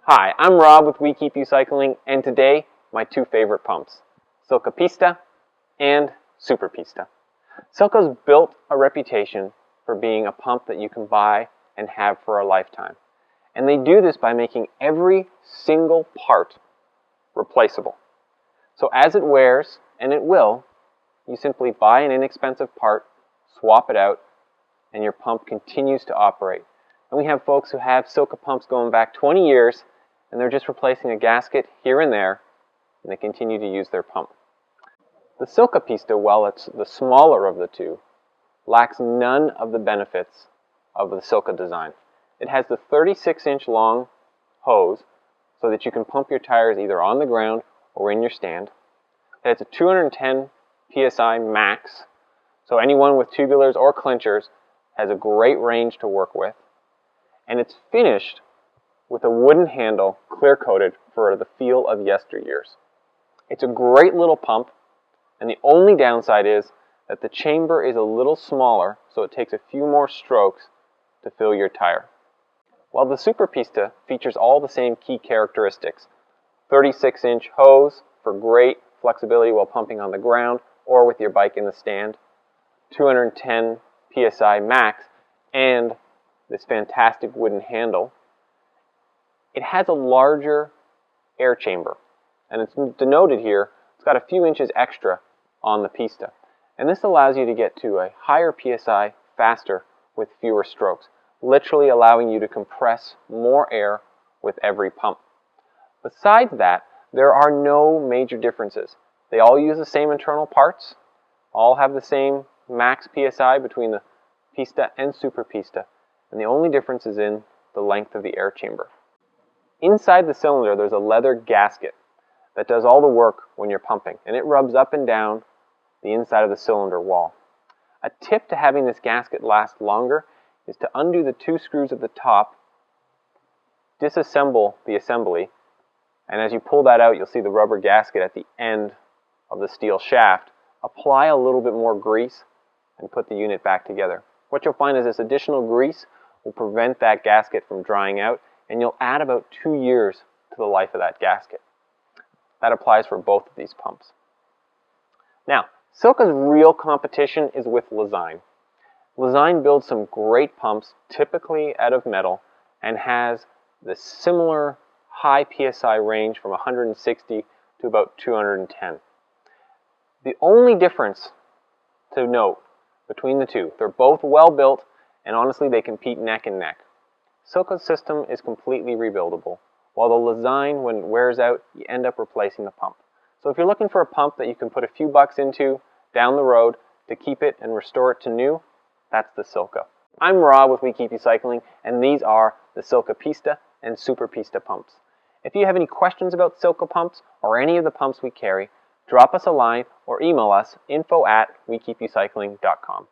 Hi, I'm Rob with We Keep You Cycling, and today, my two favorite pumps, Silca Pista and Super Pista. Silca's built a reputation for being a pump that you can buy and have for a lifetime. And they do this by making every single part replaceable. So as it wears, and it will, you simply buy an inexpensive part, swap it out, and your pump continues to operate. And we have folks who have Silca pumps going back 20 years, and they're just replacing a gasket here and there, and they continue to use their pump. The Silca Pista, while it's the smaller of the two, lacks none of the benefits of the Silca design. It has the 36-inch long hose so that you can pump your tires either on the ground or in your stand. It has a 210 psi max, so anyone with tubulars or clinchers has a great range to work with. And it's finished with a wooden handle clear-coated for the feel of yesteryears. It's a great little pump, and the only downside is that the chamber is a little smaller, so it takes a few more strokes to fill your tire. While the Super Pista features all the same key characteristics, 36-inch hose for great flexibility while pumping on the ground or with your bike in the stand, 210 psi max, and this fantastic wooden handle. It has a larger air chamber, and it's denoted here. It's got a few inches extra on the Pista, and this allows you to get to a higher psi faster with fewer strokes, literally allowing you to compress more air with every pump. Besides that, there are no major differences. They all use the same internal parts, all have the same max psi between the Pista and Super Pista, and the only difference is in the length of the air chamber. Inside the cylinder, there's a leather gasket that does all the work when you're pumping, and it rubs up and down the inside of the cylinder wall. A tip to having this gasket last longer is to undo the two screws at the top, disassemble the assembly, and as you pull that out, you'll see the rubber gasket at the end of the steel shaft. Apply a little bit more grease and put the unit back together. What you'll find is this additional grease will prevent that gasket from drying out, and you'll add about 2 years to the life of that gasket. That applies for both of these pumps. Now, Silca's real competition is with Lezyne. Lezyne builds some great pumps, typically out of metal, and has the similar high PSI range from 160 to about 210. The only difference to note between the two, they're both well built, and honestly they compete neck and neck. Silca's system is completely rebuildable, while the Lezyne, when it wears out, you end up replacing the pump. So if you're looking for a pump that you can put a few bucks into down the road to keep it and restore it to new, that's the Silca. I'm Rob with We Keep You Cycling, and these are the Silca Pista and Super Pista pumps. If you have any questions about Silca pumps or any of the pumps we carry, drop us a line or email us info@wekeepyoucycling.com.